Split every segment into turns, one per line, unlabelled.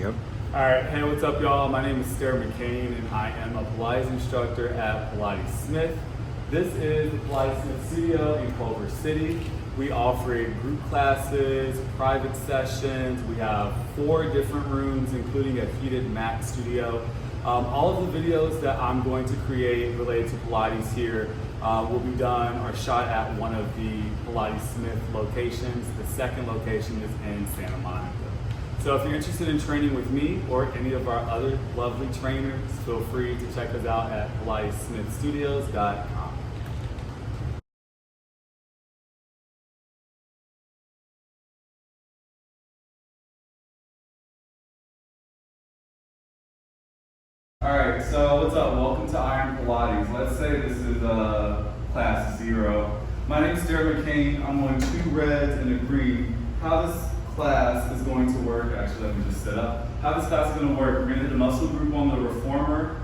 Yep.
All right, hey, what's up, y'all? My name is Stair, McKane, and I am a Pilates instructor at Pilates Smith. This is the Pilates Smith studio in Culver City. We offer group classes, private sessions. We have 4 different rooms, including a heated mat studio. All of the videos that I'm going to create related to Pilates here will be done or shot at one of the Pilates Smith locations. The second location is in Santa Monica. So if you're interested in training with me or any of our other lovely trainers, feel free to check us out at PilatesSmithStudios.com. All right, so what's up? Welcome to Iron Pilates. Let's say this is class 0. My name is Stair McKane. I'm wearing 2 reds and a green. How this class is going to work, actually let me just set up. How this class is going to work, we're going to hit the muscle group on the reformer.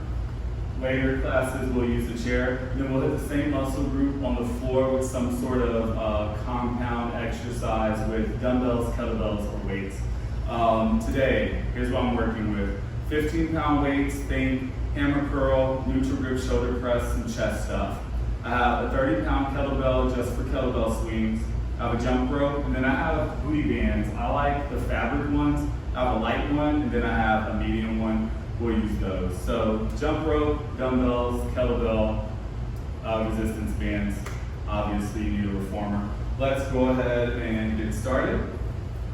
Later classes we'll use the chair. And then we'll hit the same muscle group on the floor with some sort of compound exercise with dumbbells, kettlebells, or weights. Today, here's what I'm working with. 15-pound weights, think hammer curl, neutral grip shoulder press, and chest stuff. I have a 30-pound kettlebell just for kettlebell swings. I have a jump rope, and then I have booty bands. I like the fabric ones. I have a light one, and then I have a medium one. We'll use those. So jump rope, dumbbells, kettlebell, resistance bands. Obviously, you need a reformer. Let's go ahead and get started.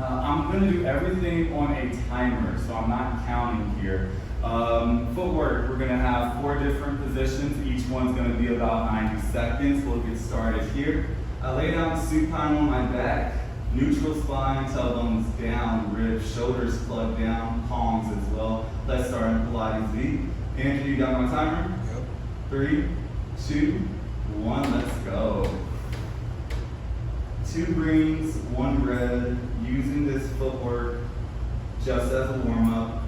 I'm going to do everything on a timer, so I'm not counting here. Footwork, we're going to have 4 different positions. Each one's going to be about 90 seconds. We'll get started here. I lay down supine on my back, neutral spine, tailbones down, ribs, shoulders plugged down, palms as well. Let's start in Pilates Z. Andrew, you got my timer?
Yep.
3, 2, 1, let's go. 2 greens, 1 red, using this footwork just as a warm-up.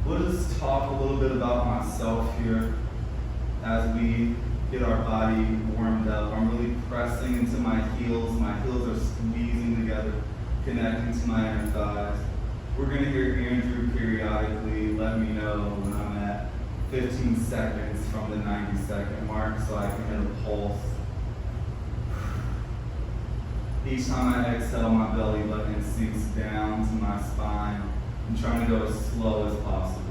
We'll just talk a little bit about myself here as we get our body warmed up. I'm really pressing into my heels. My heels are squeezing together, connecting to my inner thighs. We're going to hear Andrew periodically let me know when I'm at 15 seconds from the 90-second mark so I can hit a pulse. Each time I exhale, my belly button sinks down to my spine. I'm trying to go as slow as possible.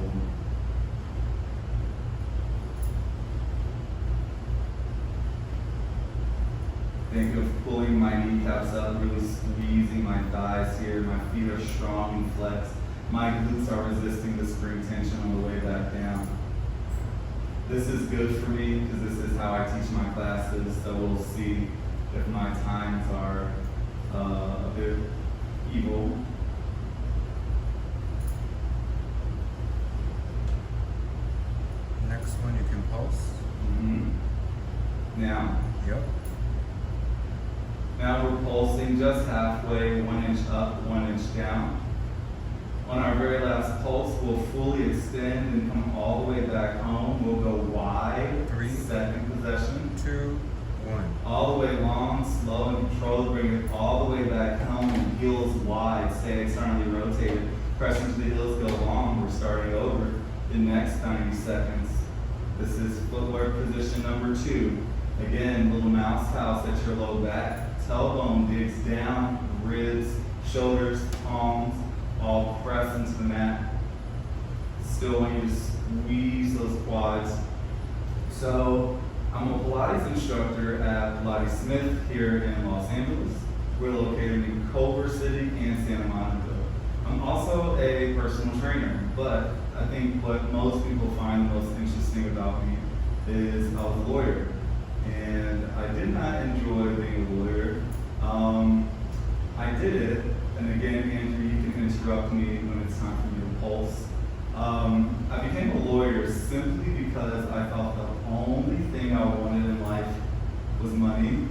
Think of pulling my kneecaps up, really squeezing my thighs here. My feet are strong and flexed. My glutes are resisting the spring tension on the way back down. This is good for me because this is how I teach my classes, so we'll see if my times are a bit evil.
Next one you can pulse.
Now.
Yep.
Now we're pulsing just halfway, 1 inch up, 1 inch down. On our very last pulse, we'll fully extend and come all the way back home. We'll go wide,
3,
second possession.
2, 1.
All the way long, slow and controlled, bring it all the way back home, heels wide, stay externally rotated. Pressing to the heels, go long, we're starting over the next 90 seconds. This is footwork position number 2. Again, little mouse house at your low back. Tailbone digs down, ribs, shoulders, palms, all press into the mat. Still want you to squeeze those quads. So, I'm a Pilates instructor at Pilates Smith here in Los Angeles. We're located in Culver City and Santa Monica. I'm also a personal trainer, but I think what most people find most interesting about me is I was a lawyer. And I did not enjoy being a lawyer. I did it, and again, Andrew, you can interrupt me when it's time for me to pulse. I became a lawyer simply because I thought the only thing I wanted in life was money.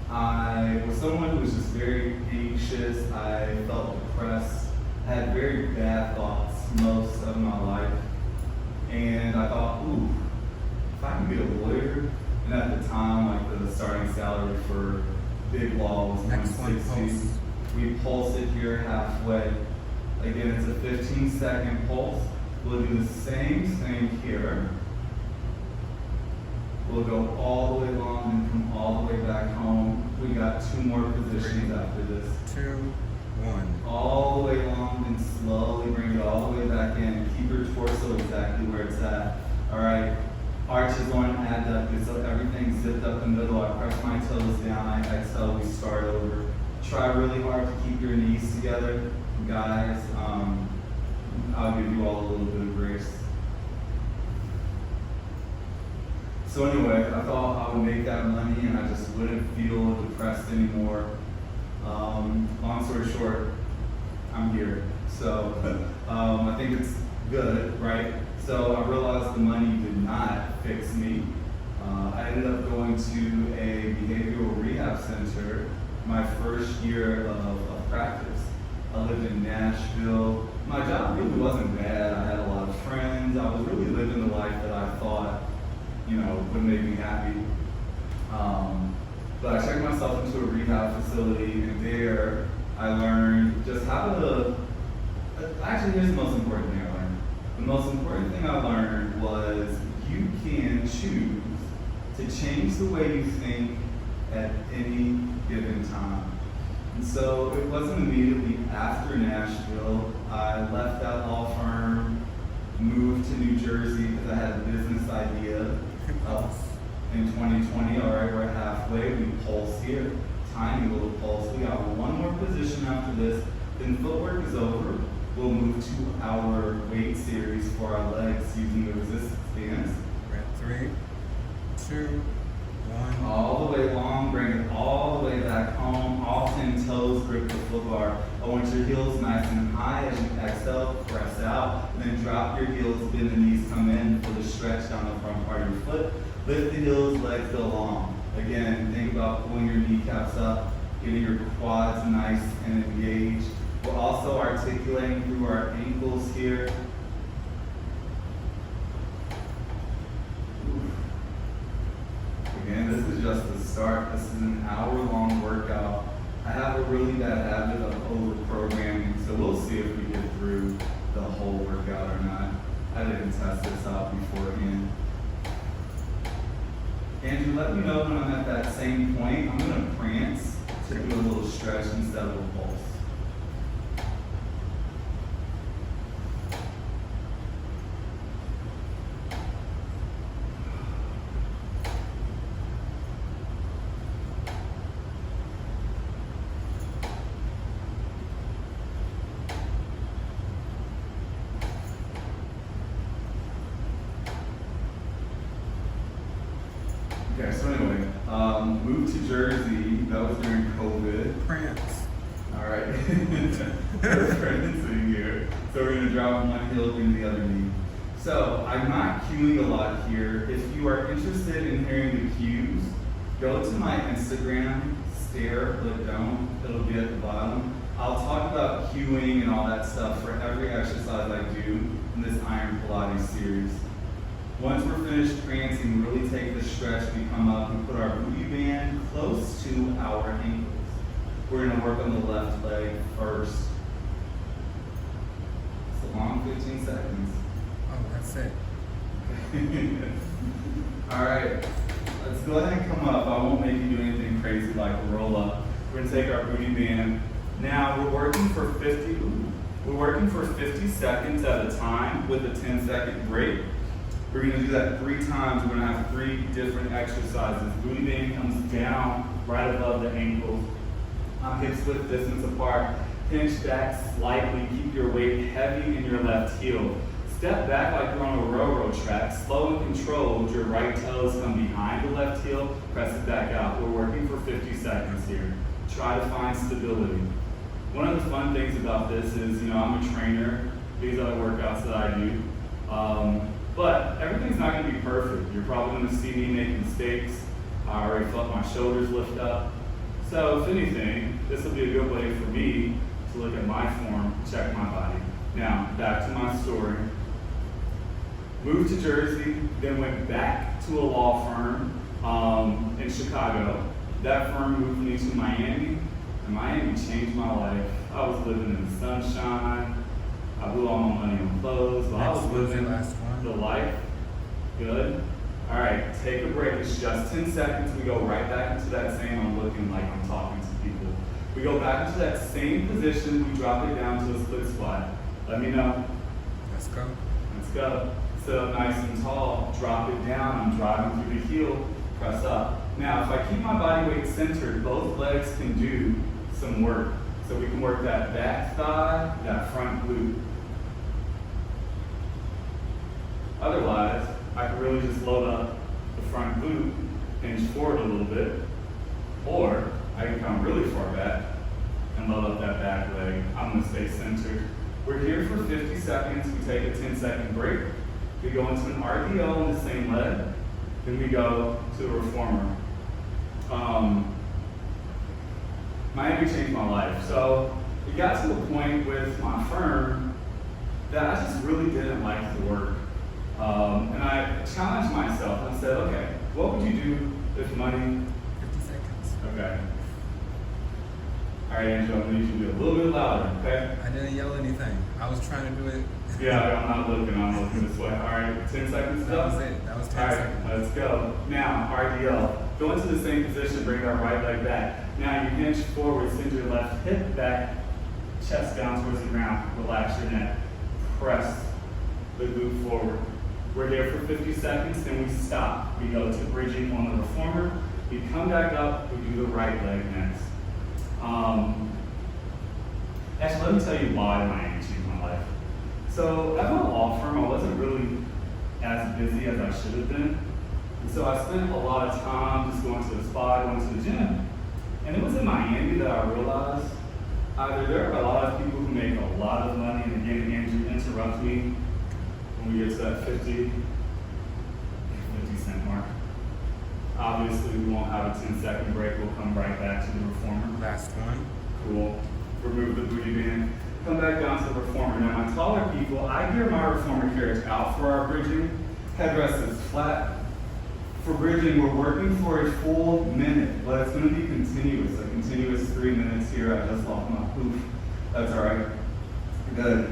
I was someone who was just very anxious. I felt depressed. I had very bad thoughts most of my life. And I thought, ooh, if I can be a lawyer, and at the time, like the starting salary for biglaw was
Next one,
160.
pulse.
We pulse it here halfway. Again, it's a 15-second pulse. We'll do the same thing here. We'll go all the way long and come all the way back home. We got 2 more positions after this.
2, 1.
All the way long and slowly bring it all the way back in. Keep your torso exactly where it's at. All right. Arches on adducted, so everything's zipped up the middle. I press my toes down, I exhale, we start over. Try really hard to keep your knees together. Guys, I'll give you all a little bit of grace. So anyway, I thought I would make that money and I just wouldn't feel depressed anymore. Long story short, I'm here. So I think it's good, right? So I realized the money did not fix me. I ended up going to a behavioral rehab center my first year of practice. I lived in Nashville. My job really wasn't bad. I had a lot of friends. I was really living the life that I thought, would make me happy. But I checked myself into a rehab facility, and there I learned just how to, actually here's the most important thing I learned. The most important thing I learned was you can choose to change the way you think at any given time. And so it wasn't immediately after Nashville. I left that law firm, moved to New Jersey because I had a business idea. In 2020, all right, we're halfway. We pulse here, tiny little pulse. We got 1 more position after this. Then footwork is over. We'll move to our weight series for our legs using the resistance bands.
We're at 3, 2, 1.
All the way long, bring it all the way back home. All 10 toes grip the foot bar. I want your heels nice and high as you exhale, press out, and then drop your heels, bend the knees, come in for the stretch down the front part of your foot. Lift the heels, legs go long. Again, think about pulling your kneecaps up, getting your quads nice and engaged. We're also articulating through our ankles here. Again, this is just the start. This is an hour-long workout. I have a really bad habit of over-programming, so we'll see if we get through the whole workout or not. I didn't test this out beforehand. Andrew, let me know when I'm at that same point. I'm going to prance to do a little stretch instead of a pulse. Okay, so anyway, moved to Jersey. That was during COVID.
Prance.
All right. We're prancing here. So we're going to drop one heel into the other knee. So I'm not cueing a lot here. If you are interested in hearing the cues, go to my Instagram, Stair, but don't. It'll be at the bottom. I'll talk about cueing and all that stuff for every exercise I do in this Iron Pilates series. Once we're finished prancing, really take the stretch. We come up and put our booty band close to our ankles. We're going to work on the left leg first. It's a long 15 seconds.
Oh, that's it.
All right, let's go ahead and come up. I won't make you do anything crazy like roll up. We're going to take our booty band. Now we're working for 50 seconds at a time with a 10-second break. We're going to do that 3 times. We're going to have 3 different exercises. Booty band comes down right above the ankles. Hips width distance apart. Pinch back slightly. Keep your weight heavy in your left heel. Step back like you're on a railroad track. Slow and controlled. Your right toes come behind the left heel. Press it back out. We're working for 50 seconds here. Try to find stability. One of the fun things about this is, I'm a trainer. These are the workouts that I do. But everything's not going to be perfect. You're probably going to see me make mistakes. I already felt my shoulders lift up. So if anything, this will be a good way for me to look at my form, check my body. Now, back to my story. Moved to Jersey, then went back to a law firm in Chicago. That firm moved me to Miami. And Miami changed my life. I was living in the sunshine. I blew all my money on clothes, but I was living the life. Good. All right, take a break. It's just 10 seconds. We go right back into that same, I'm looking like I'm talking to people. We go back into that same position. We drop it down to a split squat. Let me know.
Let's go.
Let's go. Sit up nice and tall. Drop it down. I'm driving through the heel. Press up. Now, if I keep my body weight centered, both legs can do some work. So we can work that back thigh, that front glute. Otherwise, I can really just load up the front glute, hinge forward a little bit, or I can come really far back and load up that back leg. I'm gonna stay centered. We're here for 50 seconds. We take a 10-second break. We go into an RDL on the same leg. Then we go to a reformer. Miami changed my life. So it got to a point with my firm that I just really didn't like the work. And I challenged myself and said, okay, what would you do if money?
50 seconds.
Okay. All right, Andrew, I need you to do a little bit louder, okay?
I didn't yell anything. I was trying to do it.
Yeah, I'm not looking, I'm looking this way. All right, 10 seconds
That
up.
was it. That was 10
All right,
seconds.
let's go. Now, RDL. Go into the same position, bring our right leg back. Now you hinge forward, send your left hip back, chest down towards the ground. Relax your neck. Press the glute forward. We're here for 50 seconds, then we stop. We go to bridging on the reformer. We come back up, we do the right leg next. Actually, let me tell you why Miami changed my life. So at my law firm, I wasn't really as busy as I should have been. And so I spent a lot of time just going to the spa, going to the gym. And it was in Miami that I realized either there are a lot of people who make a lot of money, and again, Andrew, interrupt me when we get to that 50 cent mark. Obviously, we won't have a 10-second break. We'll come right back to the reformer.
Last one.
Cool. Remove the booty band. Come back down to the reformer. Now, my taller people, I gear my reformer carriage out for our bridging. Headrest is flat. For bridging, we're working for a full minute, but it's going to be continuous. A continuous 3 minutes here. I just lost my poof. That's all right. Good.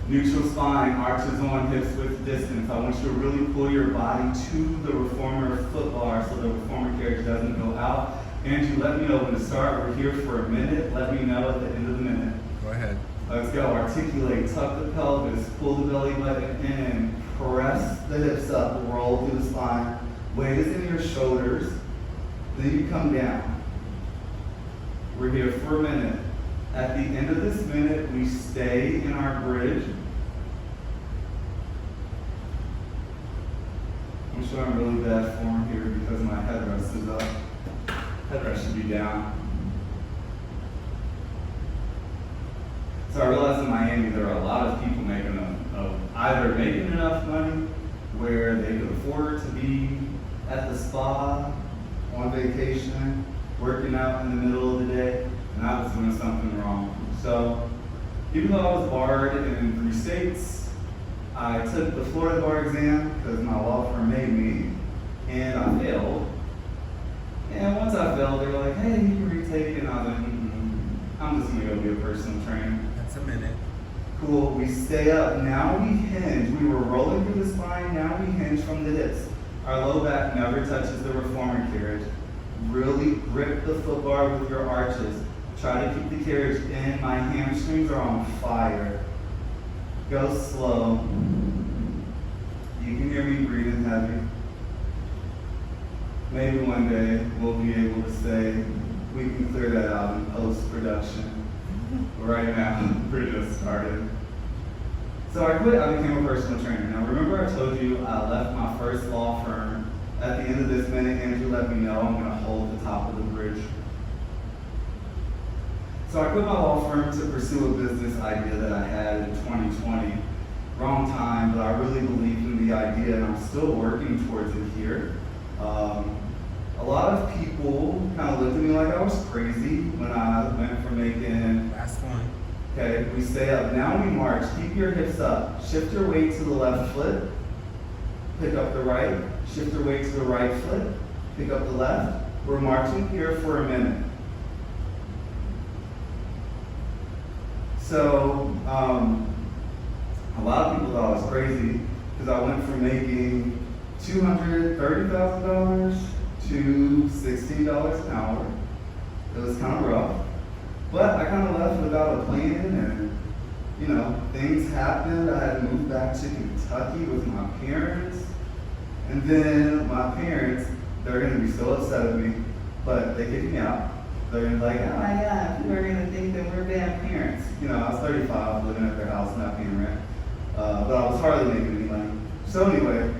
Neutral spine, arches on, hips width distance. I want you to really pull your body to the reformer foot bar so the reformer carriage doesn't go out. Andrew, let me know when to start. We're here for a minute. Let me know at the end of the minute.
Go ahead.
Let's go. Articulate, tuck the pelvis, pull the belly button in, press the hips up, roll through the spine. Weight is in your shoulders. Then you come down. We're here for a minute. At the end of this minute, we stay in our bridge. I'm sure I'm really bad form here because my headrest is up. Headrest should be down. So I realized in Miami there are a lot of people either making enough money where they could afford to be at the spa, on vacation, working out in the middle of the day, and I was doing something wrong. So even though I was barred in 3 states, I took the Florida bar exam because my law firm made me, and I failed. And once I failed, they were like, hey, you can retake it. And I was like, I'm just gonna go be a personal trainer.
That's a minute.
Cool, we stay up. Now we hinge. We were rolling through the spine, now we hinge from the hips. Our low back never touches the reformer carriage. Really grip the foot bar with your arches. Try to keep the carriage in. My hamstrings are on fire. Go slow. You can hear me breathing heavy. Maybe one day we'll be able to say we can clear that out in post-production. Right now, we're just starting. So I quit, I became a personal trainer. Now remember I told you I left my first law firm. At the end of this minute, Andrew let me know I'm gonna hold the top of the bridge. So I quit my law firm to pursue a business idea that I had in 2020. Wrong time, but I really believed in the idea and I'm still working towards it here. A lot of people kind of looked at me like I was crazy when I went from making.
Last one.
Okay, we stay up. Now we march. Keep your hips up. Shift your weight to the left foot. Pick up the right. Shift your weight to the right foot. Pick up the left. We're marching here for a minute. So, a lot of people thought I was crazy because I went from making $230,000 to $16 an hour. It was kind of rough, but I kind of left without a plan, and you know, things happened. I had moved back to Kentucky with my parents, and then my parents, they're gonna be so upset at me, but they kicked me out. They're gonna be like, oh my God, people are gonna think that we're bad parents. You know, I was 35, living at their house, not paying rent, but I was hardly making any money. So anyway,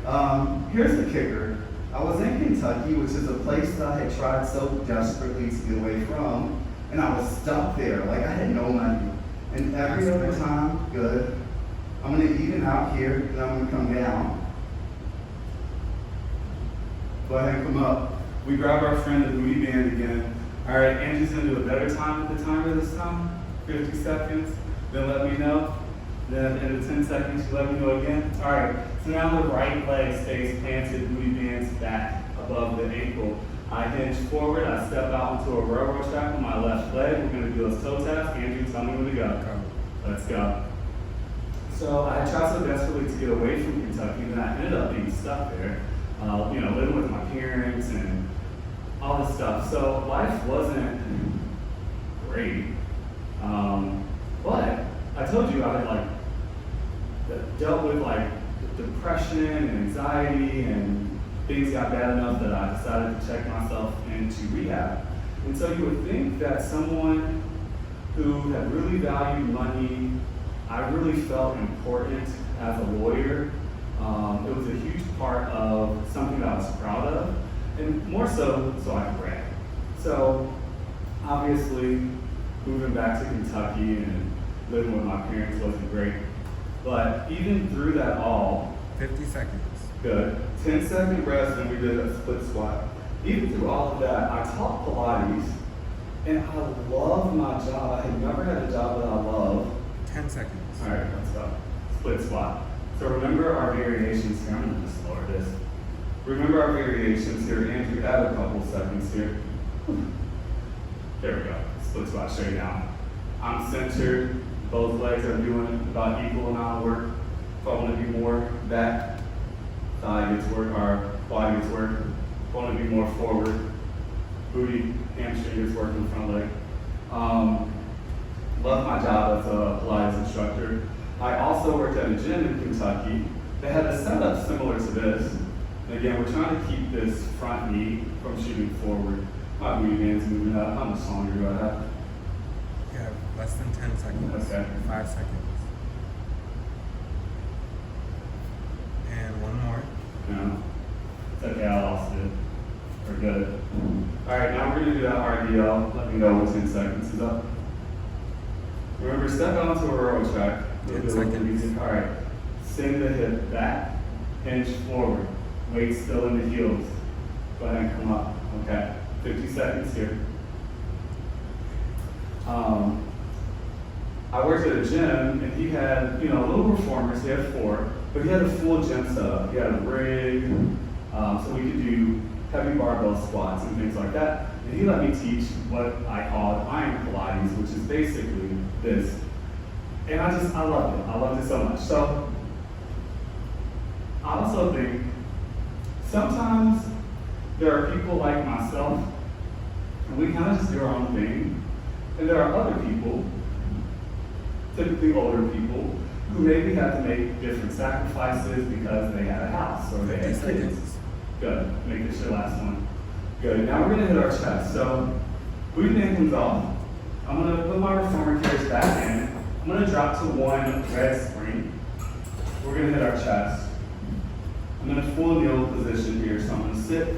here's the kicker. I was in Kentucky, which is a place that I had tried so desperately to get away from, and I was stuck there. Like, I had no money. And every other time, good, I'm gonna even out here, and I'm gonna come down. Go ahead and come up. We grab our friend the booty band again. All right, Angie's gonna do a better time at the timer this time, 50 seconds, then let me know. Then at the end of 10 seconds, you let me know again. All right, so now the right leg stays planted, booty bands back above the ankle. I hinge forward, I step out into a railroad track with my left leg. We're gonna do a toe tap. Andrew, tell me when to go. Let's go. So I tried so desperately to get away from Kentucky, and I ended up being stuck there, you know, living with my parents and all this stuff. So life wasn't great, but I told you I had like dealt with like depression and anxiety, and things got bad enough that I decided to check myself into rehab. And so you would think that someone who had really valued money, I really felt important as a lawyer. It was a huge part of something that I was proud of, and more so I could brag. So obviously moving back to Kentucky and living with my parents wasn't great. But even through that all,
50 seconds.
Good. 10-second rest, and we did a split squat. Even through all of that, I taught Pilates, and I love my job. I had never had a job that I love.
10 seconds.
All right, let's go. Split squat. So remember our variations here. I'm going to just lower this. Remember our variations here. Andrew, add a couple seconds here. There we go. Split squat straight down. I'm centered. Both legs are doing about equal amount of work. If I want to be more back, thigh gets work, or quad gets work. If I want to be more forward, booty, hamstring gets work in the front leg. Love my job as a Pilates instructor. I also worked at a gym in Kentucky that had a setup similar to this. And again, we're trying to keep this front knee from shooting forward. My booty band's moving up. How much longer do I have?
You have less than 10 seconds.
Okay.
5 seconds. And one more.
No. It's okay, I lost it. We're good. All right, now we're gonna do that RDL. Let me know when 10 seconds is up. Remember, step onto a railroad track.
10 seconds.
All right, send the hip back, hinge forward. Weight still in the heels. Go ahead and come up. Okay, 50 seconds here. I worked at a gym, and he had, you know, little reformers. He had 4, but he had a full gym setup. He had a rig, so we could do heavy barbell squats and things like that. And he let me teach what I called iron Pilates, which is basically this. And I loved it. I loved it so much. So I also think sometimes there are people like myself, and we kind of just do our own thing. And there are other people, typically older people, who maybe had to make different sacrifices because they had a house or they had kids. Good. Make this your last one. Good. Now we're going to hit our chest. So booty band comes off. I'm going to put my reformer carriage back in. I'm going to drop to 1 red spring. We're going to hit our chest. I'm in a full kneel position here. So I'm going to sit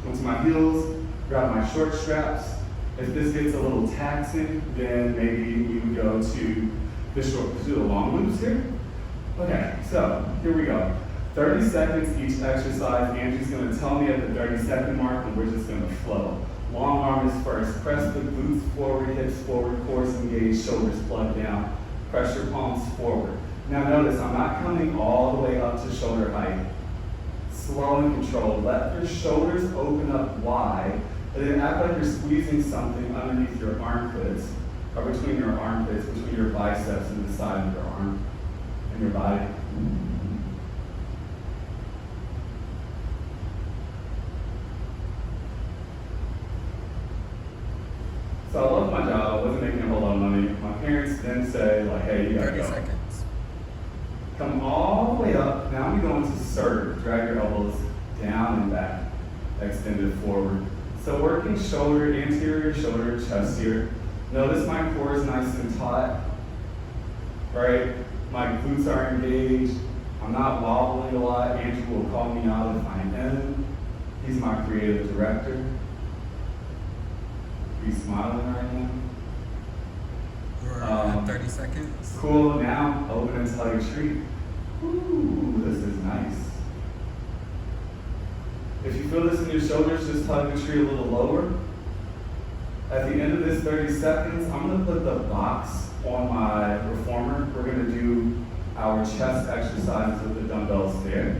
onto my heels, grab my short straps. If this gets a little taxing, then maybe we would go to the long loops here. Okay, so here we go. 30 seconds each exercise. Angie's going to tell me at the 30-second mark, and we're just going to flow. Long arm is first. Press the glutes forward, hips forward, core engaged, shoulders plugged down. Press your palms forward. Now notice, I'm not coming all the way up to shoulder height. Slow and controlled. Let your shoulders open up wide, and then act like you're squeezing something underneath your armpits. are between your armpits, between your biceps and the side of your arm and your body. So I loved my job. I wasn't making a whole lot of money. My parents then say, like, hey, you gotta
30
go.
seconds.
Come all the way up. Now we go into serve. Drag your elbows down and back. Extended forward. So working shoulder, anterior shoulder, chest here. Notice my core is nice and taut. Right? My glutes are engaged. I'm not wobbling a lot. Andrew will call me out if I am. He's my creative director. He's smiling right now.
We're at 30 seconds.
Cool. Now open and tug a tree. Ooh, this is nice. If you feel this in your shoulders, just tug the tree a little lower. At the end of this 30 seconds, I'm going to put the box on my reformer. We're going to do our chest exercises with the dumbbells there.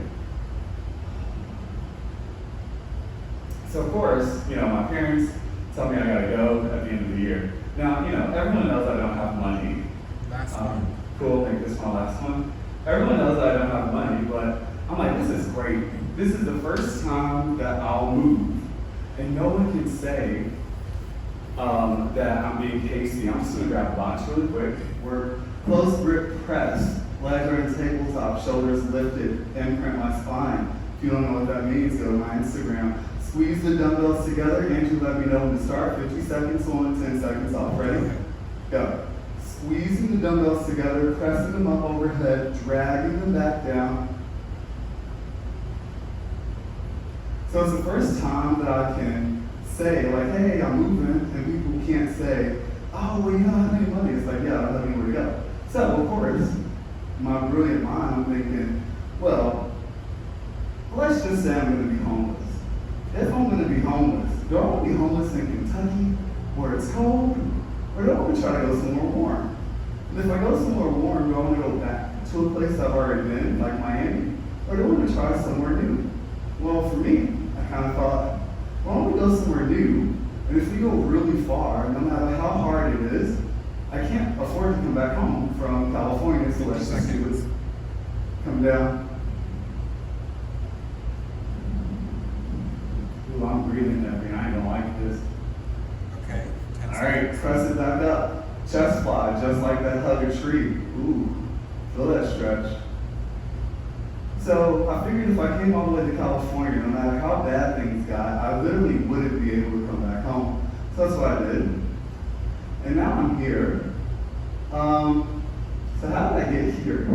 So of course, my parents tell me I gotta go at the end of the year. Now, everyone knows I don't have money.
Last one.
Cool, I think this is my last one. Everyone knows I don't have money, but I'm like, this is great. This is the first time that I'll move. And no one can say that I'm being hasty. I'm just gonna grab a box really quick. We're close grip press. Legs are in tabletop, shoulders lifted, imprint my spine. If you don't know what that means, go to my Instagram. Squeeze the dumbbells together. Andrew, let me know when to start. 50 seconds on, 10 seconds off. Ready? Go. Squeezing the dumbbells together, pressing them up overhead, dragging them back down. So it's the first time that I can say, like, hey, I'm moving, and people can't say, oh, well, you don't have any money. It's like, yeah, I don't have anywhere to go. So, of course, my brilliant mind, I'm thinking, well, let's just say I'm going to be homeless. If I'm going to be homeless, do I want to be homeless in Kentucky where it's cold, or do I want to try to go somewhere warm? And if I go somewhere warm, do I want to go back to a place I've already been, like Miami, or do I want to try somewhere new? Well, for me, I kind of thought, well, I want to go somewhere new, and if we go really far, no matter how hard it is, I can't afford to come back home from California, so let's just do it. Come down. Ooh, I'm breathing heavy. I ain't gonna like this.
Okay. 10
All right,
seconds.
press it back up. Chest fly, just like that hug a tree. Ooh, feel that stretch. So I figured if I came all the way to California, no matter how bad things got, I literally wouldn't be able to come back home. So that's what I did. And now I'm here. So how did I get here?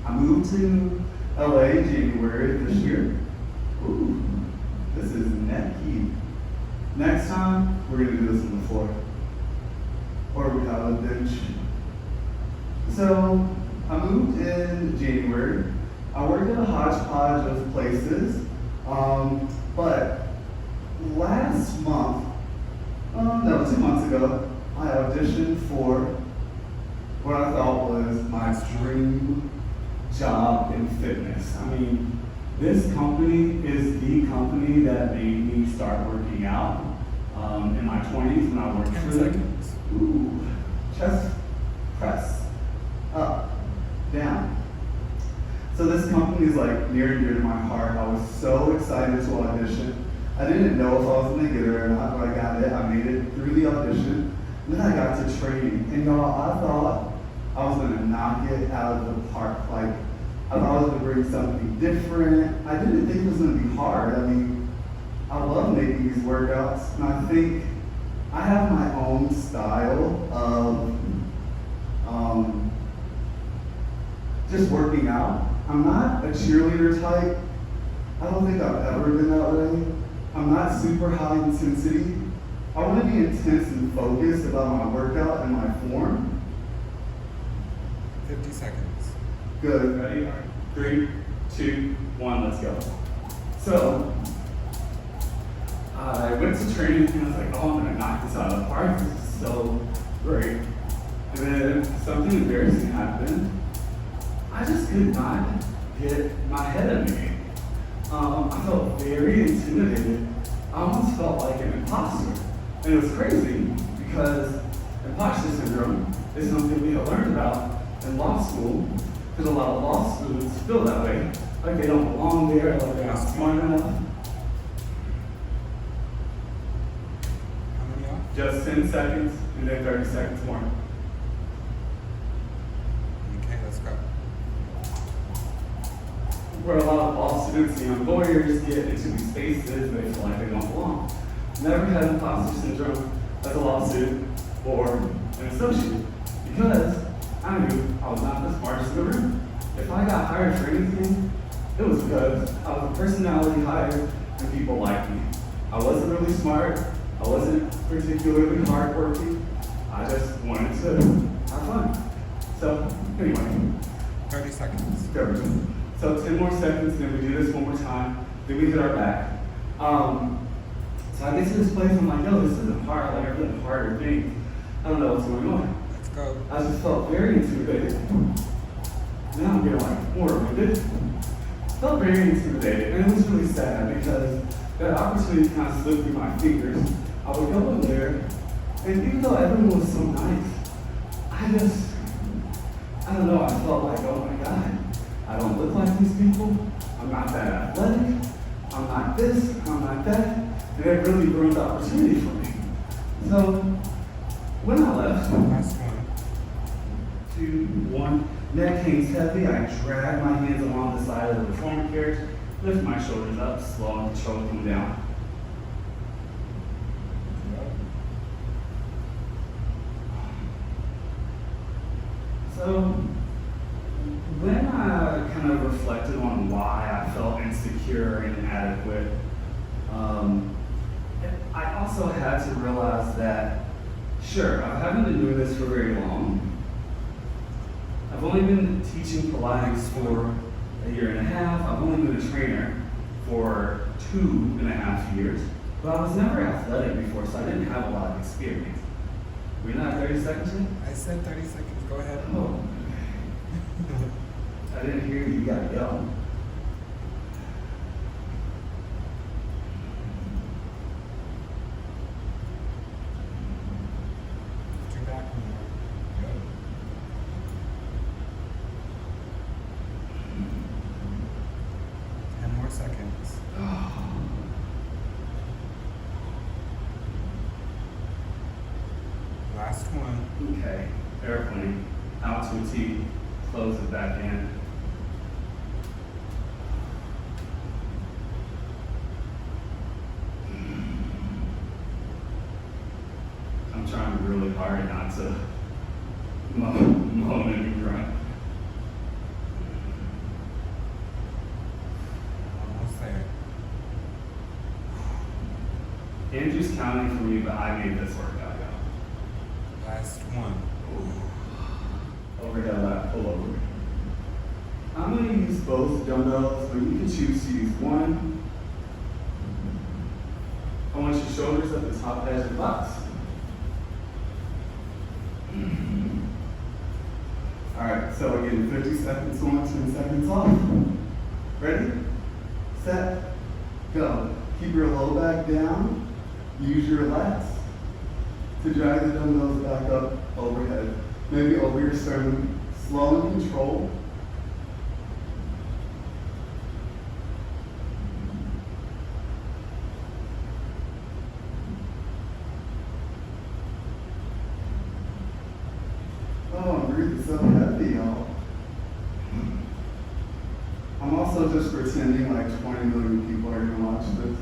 I moved to LA in January this year. Ooh, this is neck heat. Next time, we're gonna do this on the floor. Or we have a bench. So I moved in January. I worked at a hodgepodge of places, but last month, 2 months ago, I auditioned for what I thought was my dream job in fitness. I mean, this company is the company that made me start working out in my 20s when I worked
10
for them.
seconds.
Ooh, chest press, up, down. So this company is like near and dear to my heart. I was so excited to audition. I didn't know if I was gonna get it or not, but I got it. I made it through the audition. Then I got to training, and y'all, I thought I was gonna knock it out of the park. Like, I thought I was gonna bring something different. I didn't think it was gonna be hard. I mean, I love making these workouts, and I think I have my own style of just working out. I'm not a cheerleader type. I don't think I've ever been that way. I'm not super high intensity. I want to be intense and focused about my workout and my form.
50 seconds.
Good. Ready? 3, 2, 1, let's go. So, I went to training and I was like, oh, I'm gonna knock this out of the park. This is so great. And then something embarrassing happened. I just could not get my head in the game. I felt very intimidated. I almost felt like an imposter. And it was crazy because imposter syndrome is something we have learned about in law school, because a lot of law students feel that way, like they don't belong there, like they're not smart enough.
How many off?
Just 10 seconds and then 30 seconds more.
Okay, let's go.
Where a lot of law students and young lawyers get into these spaces and they feel like they don't belong. Never had imposter syndrome as a law student or an associate, because I knew I was not the smartest in the room. If I got hired for anything, it was because I was a personality hire and people liked me. I wasn't really smart, I wasn't particularly hardworking, I just wanted to have fun. So, anyway.
30 seconds.
Good. So 10 more seconds, then we do this one more time, then we hit our back. So I get to this place, I'm like, yo, this isn't hard, like I've done harder things. I don't know what's going on.
Let's go.
I just felt very intimidated. Now I'm getting like more winded. Felt very intimidated, and it was really sad because that opportunity kind of slipped through my fingers. I would go in there, and even though everyone was so nice, I don't know, I felt like, oh my God, I don't look like these people, I'm not that athletic, I'm not this, I'm not that, and it really ruined the opportunity for me. So, when I left,
Last one.
2, 1, neck hangs heavy, I drag my hands along the side of the reformer carriage, lift my shoulders up, slow and control them down. So, when I kind of reflected on why I felt insecure and inadequate, I also had to realize that, sure, I haven't been doing this for very long. I've only been teaching Pilates for a year and a half. I've only been a trainer for 2.5 years. But I was never athletic before, so I didn't have a lot of experience. We not 30 seconds yet?
I said 30 seconds. Go ahead.
Oh. I didn't hear you. You gotta yell.
Put your back on there. Good. Ten more seconds. Last one.
Okay. Airplane. Out to a T. Close it back in. I'm trying really hard not to moan and grunt.
Almost there.
Andrew's counting for me, but I made this workout, y'all.
Last one.
Overhead lat pull over. I'm going to use both dumbbells, but you can choose to use one. I want your shoulders at the top edge of the box. Alright, so again, 50 seconds on, 10 seconds off. Ready? Set, go. Keep your low back down. Use your lats to drag the dumbbells back up overhead. Maybe over your sternum. Slow and control. Oh, I'm breathing so heavy, y'all. I'm also just pretending like 20 million people are gonna watch this.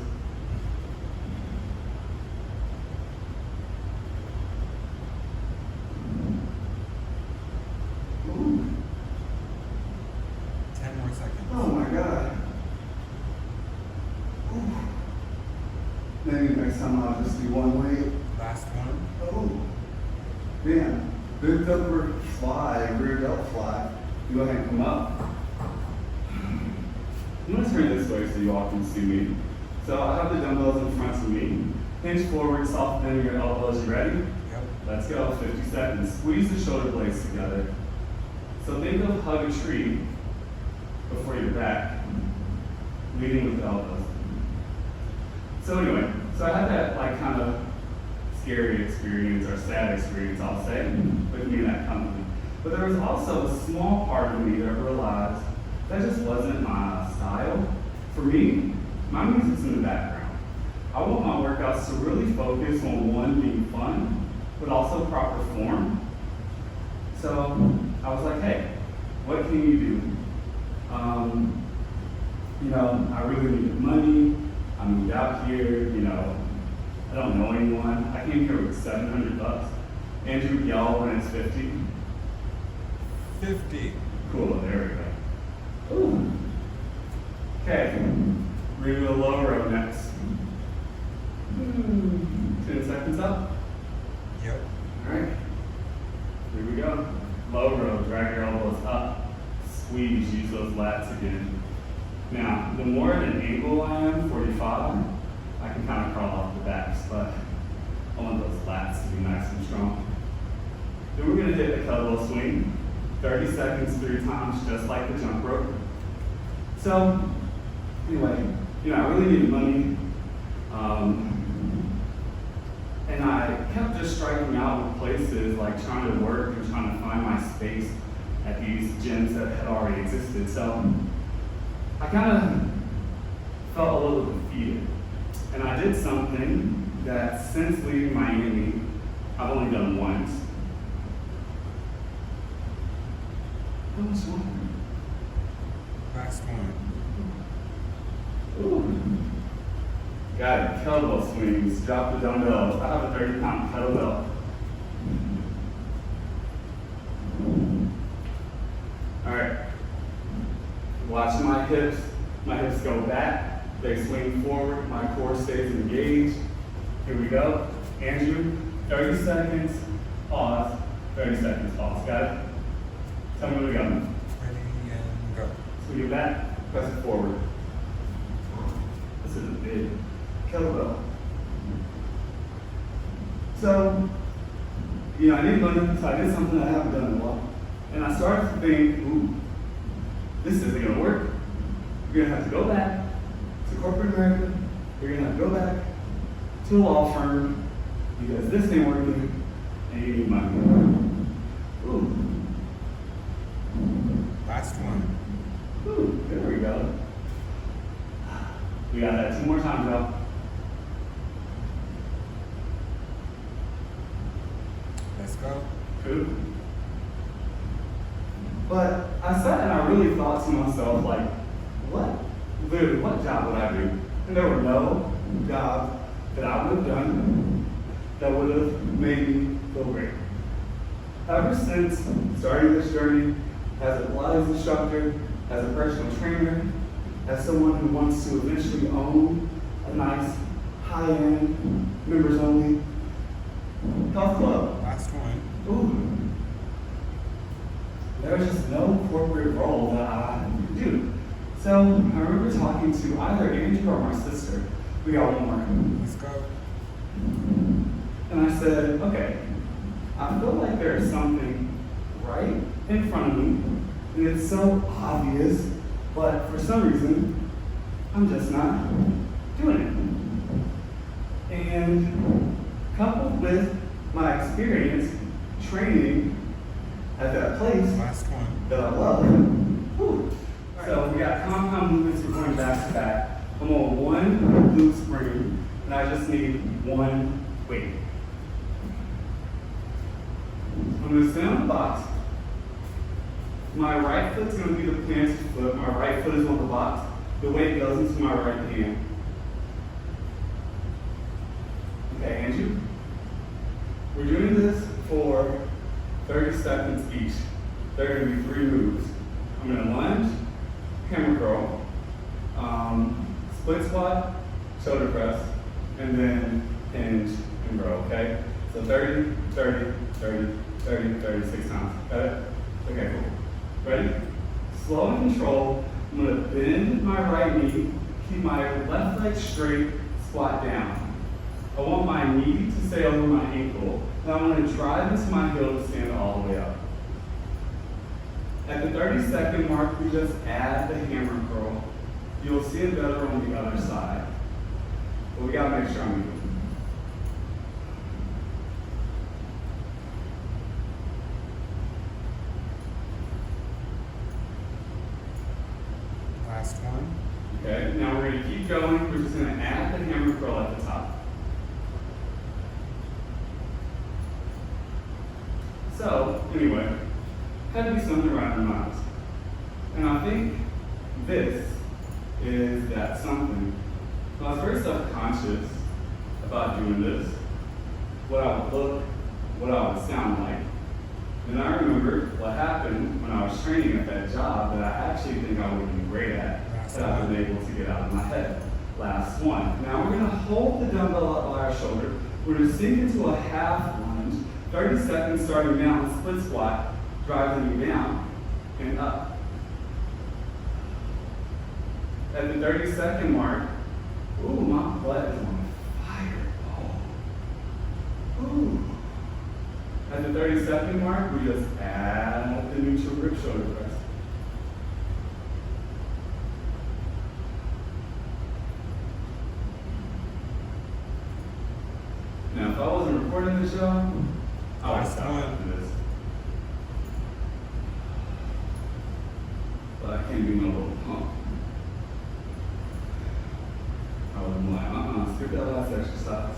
Ooh.
10 more seconds.
Oh my God. Ooh. Maybe next time I'll just do one weight.
Last one.
Oh. Man, bent over fly, rear delt fly. You go ahead and come up. I'm gonna turn this way so you all can see me. So I have the dumbbells in front of me. Hinge forward, soft bend your elbows. You ready?
Yep.
Let's go. 50 seconds. Squeeze the shoulder blades together. So think of hug a tree before your back, leading with the elbows. So anyway, so I had that like kind of scary experience or sad experience, I'll say, with me in that company. But there was also a small part of me that realized that just wasn't my style. For me, my music's in the background. I want my workouts to really focus on one, being fun, but also proper form. So I was like, hey, what can you do? I really needed money. I moved out here, I don't know anyone. I came here with $700. Andrew, yell when it's 50.
50.
Cool, there we go. Ooh. Okay, we're gonna do a low row next. 10 seconds up.
Yep.
All right, here we go. Low row, drag your elbows up. Squeeze, use those lats again. Now, the more at an angle I am, 45, I can kind of crawl off the backs, but I want those lats to be nice and strong. Then we're gonna hit a kettlebell swing, 30 seconds, 3 times, just like the jump rope. So, anyway, I really needed money, and I kept just striking out with places, like trying to work and trying to find my space at these gyms that had already existed. So, I kind of felt a little defeated. And I did something that since leaving Miami, I've only done once. How much longer?
Last one.
Ooh. Got it. Kettlebell swings. Drop the dumbbells. I have a 30-pound kettlebell. All right. Watching my hips go back, they swing forward, my core stays engaged. Here we go. Andrew, 30 seconds, pause, 30 seconds, pause. Got it? Tell me where to go.
Ready and go.
Swing it back, press it forward. This is a big kettlebell. So, I need money, so I did something I haven't done in a while. And I started to think, ooh, this isn't gonna work. You're gonna have to go back to corporate America. You're gonna have to go back to a law firm because this ain't working and you need money. Ooh.
Last one.
Ooh, there we go. We got that 2 more times, y'all.
Let's go.
Cool. But I sat and I really thought to myself, like, what job would I do? And there were no jobs that I would have done that would have made me feel great. Ever since starting this journey as a Pilates instructor, as a personal trainer, as someone who wants to eventually own a nice, high-end, members-only health club.
Last one.
Ooh. There was just no corporate role that I could do. So I remember talking to either Andrew or my sister. We got one more.
Let's go.
And I said, okay, I feel like there's something right in front of me, and it's so obvious, but for some reason, I'm just not doing it. And coupled with my experience training at that place
Last one.
that I love, whew. So we got compound movements, we're going back to back. I'm on one glute spring, and I just need one weight. I'm going to stand on the box. My right foot's going to be the planted foot. My right foot is on the box. The weight goes into my right hand. Okay, Andrew? We're doing this for 30 seconds each. There are going to be 3 moves. I'm going to lunge, hammer curl, split squat, shoulder press, and then hinge and row, okay? So 30, 30, 30, 30, 36 times. Got it? Okay, cool. Ready? Slow and control. I'm gonna bend my right knee, keep my left leg straight, squat down. I want my knee to stay over my ankle, and I'm gonna drive into my heel to stand all the way up. At the 30-second mark, we just add the hammer curl. You'll see it better on the other side. But we gotta make sure I'm moving. Okay, now we're going to keep going. We're just going to add the hammer curl at the top. So, anyway, had to be something around your mind. And I think this is that something. So I was very self-conscious about doing this, what I would look, what I would sound like. And I remembered what happened when I was training at that job that I actually think I would have been great at, that I've been able to get out of my head. Last one. Now we're going to hold the dumbbell up by our shoulder. We're going to sink into a half lunge, 30 seconds starting down, split squat, driving you down and up. At the 30-second mark, ooh, my butt is on fire. Oh. Ooh. At the 30-second mark, we just add the neutral grip shoulder press. Now, if I wasn't recording the show, I would stop after this. But I can't do my little pump. I would be like, skip that last exercise.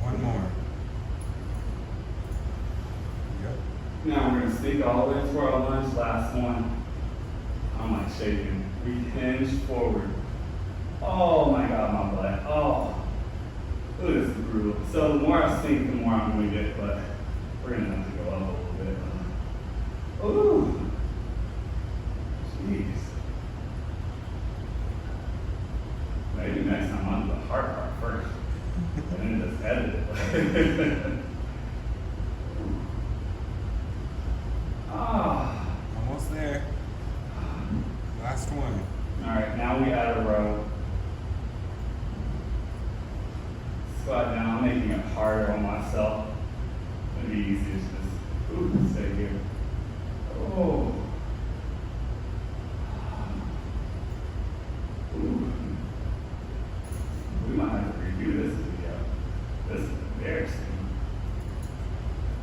One more. Yep.
Now we're going to sneak all the way into our lunge, last one. I'm like shaking. We hinge forward. Oh my God, my butt. Oh. Ooh, this is brutal. So the more I sink, the more I'm going to get, but we're going to have to go up a little bit. Ooh. Jeez. Maybe next time I'll do the hard part first. And then just edit it. Ah.
Almost there. Last one.
All right, now we add a row. Squat down, making it harder on myself. It'd be easier to just stay here. Oh. Ooh. We might have to redo this video. This is embarrassing.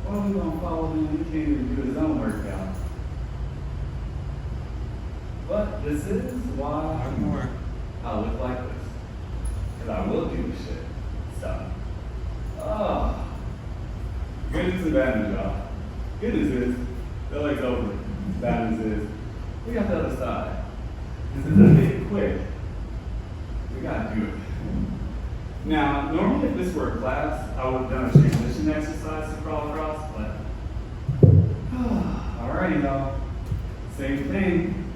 Well, we gonna follow him. He can't even do his own workout. But this is why
One more.
I look like this. Because I will do this shit. Stuff. Oh. Good news and bad news, y'all. Good news is, the leg's over. Bad news is, we got the other side. This is a bit quick. We gotta do it. Now, normally if this were a class, I would have done a transition exercise to crawl across, but alrighty, y'all. Same thing.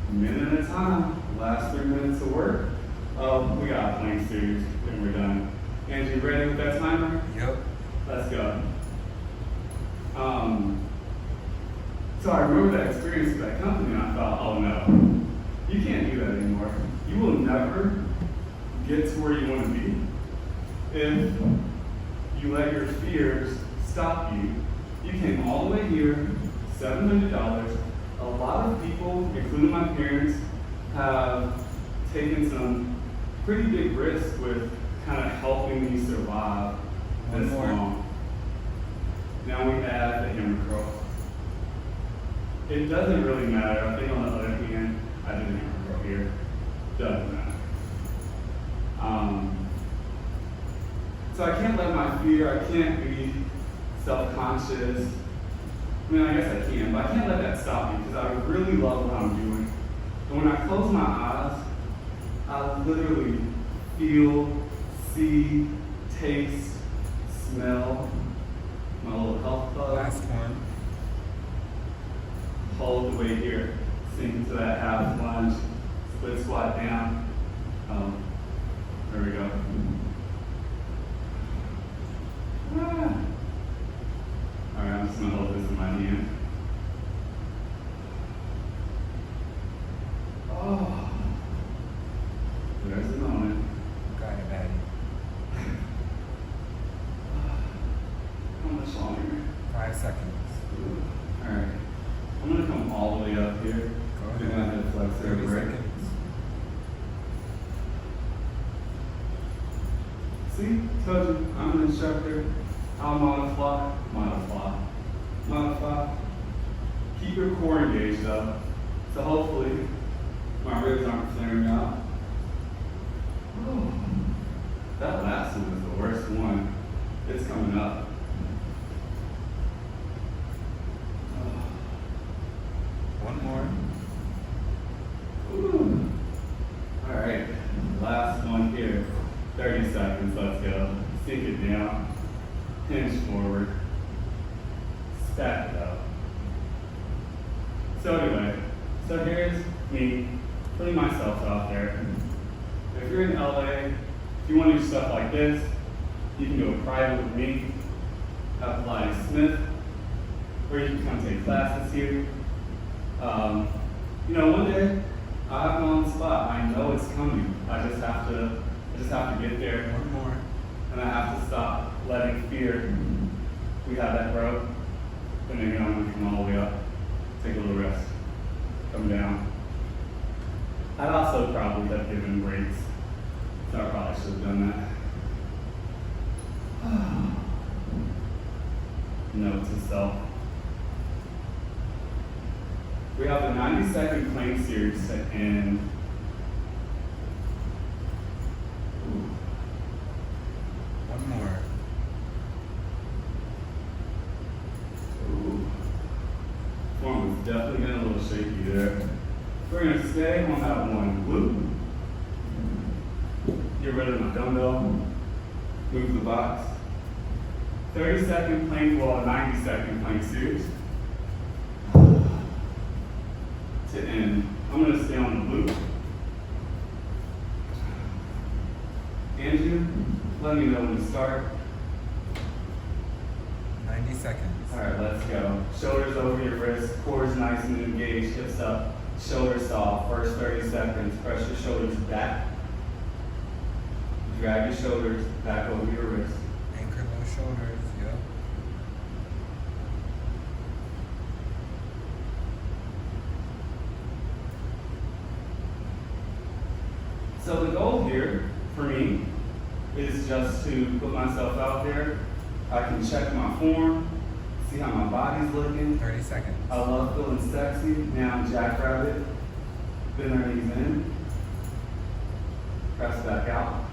A minute at a time. Last 3 minutes of work. We got a plank series and we're done. Angie, you ready with that timer?
Yep.
Let's go. So I remember that experience with that company and I thought, oh no, you can't do that anymore. You will never get to where you want to be if you let your fears stop you. You came all the way here, $700. A lot of people, including my parents, have taken some pretty big risks with kind of helping me survive this long. Now we add the hammer curl. It doesn't really matter. I think on the other hand, I did the hammer curl here. Doesn't matter. So I can't let my fear, I can't be self-conscious. I mean, I guess I can, but I can't let that stop me because I really love what I'm doing. And when I close my eyes, I literally feel, see, taste, smell my little health club.
Last one.
Hold the weight here. Sink into that half lunge, split squat down. There we go. Ah. All right, I'm just gonna hold this in my hand. Oh, there's the moment.
Got it, Daddy.
How much longer?
5 seconds.
All right, I'm gonna come all the way up here.
Go
Then I
ahead.
have See, told you, I'm an instructor. I'll modify. Keep your core engaged up. So hopefully my ribs aren't flaring out. Whew. That last one was the worst one. It's coming up.
One more.
Ooh. All right, last one here. 30 seconds, let's go. Sink it down, hinge forward, stack it up. So anyway, so here's me putting myself out there. If you're in LA, if you want to do stuff like this, you can go private with me at Pilates Smith, or you can come take classes here. You know, one day I'll have my own spot. I know it's coming. I just have to get there.
One more.
And I have to stop letting fear. We have that growth, and then I'm gonna come all the way up, take a little rest, come down. I'd also probably have given breaks, so I probably should have done that. Note to self. We have a 90-second plank series to end.
One more.
Form was definitely getting a little shaky there. We're going to stay on that one loop. Get rid of my dumbbell. Move the box. 30-second plank, well, a 90-second plank series. To end, I'm going to stay on the loop. Andrew, let me know when to start.
90 seconds.
All right, let's go. Shoulders over your wrists, core is nice and engaged, hips up, shoulders soft. First 30 seconds, press your shoulders back. Drag your shoulders back over your wrists.
Anchor those shoulders, yep.
So the goal here for me is just to put myself out there. I can check my form, see how my body's looking.
30 seconds.
I love feeling sexy. Now jackrabbit, bend our knees in, press back out.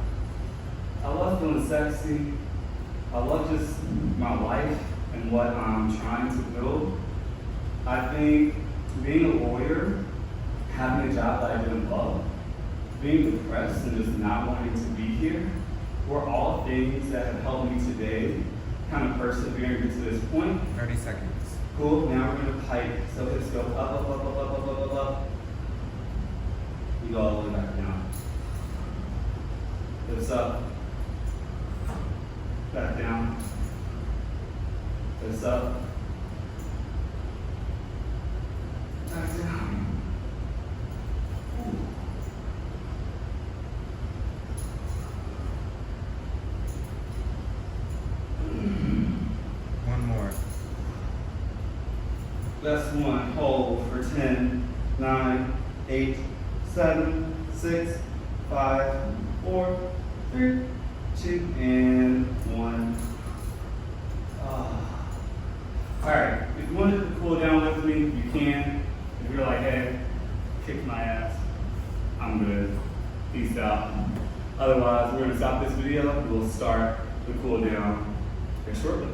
I love feeling sexy. I love just my life and what I'm trying to build. I think being a lawyer, having a job that I didn't love, being depressed and just not wanting to be here, were all things that have helped me today kind of persevere to this point.
30 seconds.
Cool, now we're gonna pike. So hips go up. You go all the way back down. Hips up. Back down. Hips up. Back down.
One more.
Last one, hold for 10, 9, 8, 7, 6, 5, 4, 3, 2, and 1. All right, if you wanted to cool down with me, you can. If you're like, hey, kick my ass, I'm good. Peace out. Otherwise, we're gonna stop this video. We'll start the cool down here shortly.